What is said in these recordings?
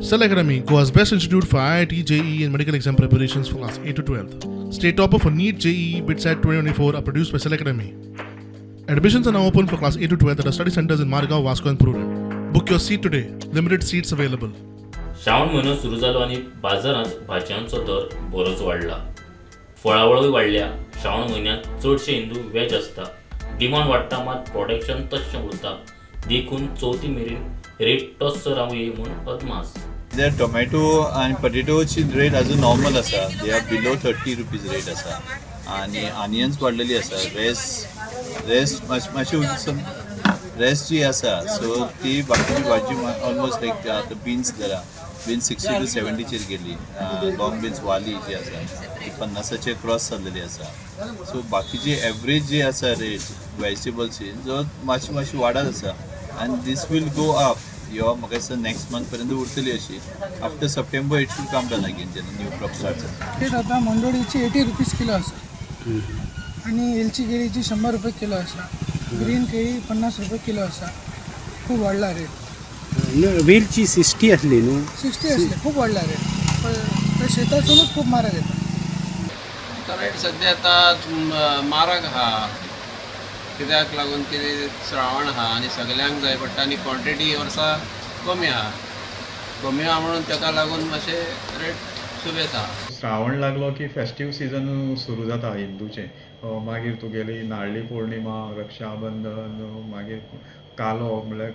Cell Academy, Goa's best institute for IIT, JEE, and medical exam preparations for class 8 to 12th. State topper for NEET, JEE, BITSAT 2024 are produced by Cell Academy. Admissions are now open for class 8 to 12th at our study centers in Margao, Vasco, and Purun. Book your seat today. Limited seats available. Shravan महिनो सुरू जालो आणि बाजारात भाजयांचो दर बरोच वाडला. फळावळूय वाडल्या. श्रावण महिन्यात चडशे हिंदू वेज असता. डिमांड वाडटा मात प्रोडक्शन तशें उरता. देखून चवथी मेरेन रेट तस्सो रावूये म्हूण अदमास. There tomato and potatoची रेट अजून नॉर्मल आसा. They are below 30 rupees rate आसा. आणि ऑनियन्स वाडलेली आसा. रेस्ट जी आसा सो ती बाकीची भाजी ऑलमोस्ट लायक आतां बीन्स धरा. बीन्स 60 to 70 चेर गेली. लॉंग बीन्स वाली जी आसा ती 50चे क्रॉस जाल्लेली आसा. सो बाकीची एवरेज जी आसा रेट वेजिटेबल्सची जो मातशी वाडत आसा. आनी दीस वील गो अप. यो म्हाका दिसता नेक्स्ट मंथ पर्यंत उरतली अशी. After September it will come down again जेन्ना न्यू क्रॉप स्टार्ट जाता. रेट आता मंडोळीची 80 रुपीज किलो आसा आणि एलची केळीची 100 रुपये किलो आसा. ग्रीन केळी 50 रुपये किलो आसा. खूप वाडला रेट. वेलची 60 असली न्हू. 60 असले खूप वाडला रेट. पण शेतातूनच खूप महाग येता. रेट सध्या आता म्हारग आहा. कित्याक लागून की श्रावण आहा आनी सगल्यांक जाय पडटा आनी क्वॉन्टिटी ही वर्सा कमी आहा म्हणून ताका लागून मातशे रेट सुबेता. श्रावण लागलो की फेस्टीव सिजन सुरू जाता हिंदूचें. मागीर तुगेली नारळी पौर्णिमा, रक्षाबंधन, मागीर कालो म्हळ्यार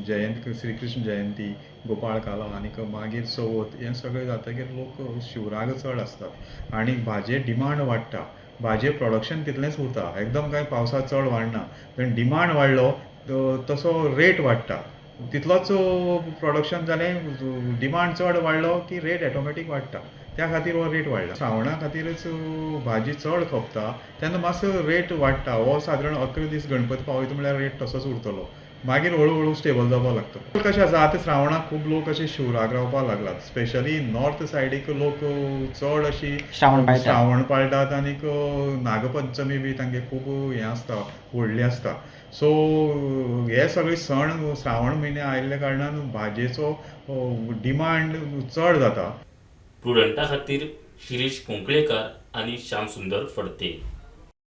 जयंती, श्री कृष्ण जयंती, गोपाळ कालो आनीक मागीर चवथ हें सगळें जातकीर लोक शिवराक चड आसतात आनी भाजये डिमांड वाडटा. भाजये प्रोडक्शन तितलेंच उरता. एकदम कांय पावसांत चड वाडना. पण डिमांड वाडलो तसो रेट वाडटा. तितलोच प्रोडक्शन जालें, डिमांड चड वाडलो की रेट ऑटोमॅटीक वाडटा. त्या खातीर हो रेट वाडला. श्रावणा खातीरच भाजी चड खपता तेन्ना मातसो रेट वाडटा. हो सादारण 11 दीस गणपती पावयता म्हळ्यार रेट तसोच उरतलो. मागीर हळू स्टेबल जावपाक लागता. कशें आसा आतां श्रावणाक खूब लोक अशे शिवराक रावपाक लागलात. स्पेशली नॉर्थ सायडीक लोक चड अशी श्रावण पाळटात आनीक नागपंचमी बी तांगे खूब हें आसता, व्हडली आसता. सो हे सगळे सण श्रावण म्हयने आयिल्ल्या कारणान भाजयेचो डिमांड चड जाता. प्रुडंटा खातीर शिरीश कोंकळेकार आनी श्याम सुंदर फडते.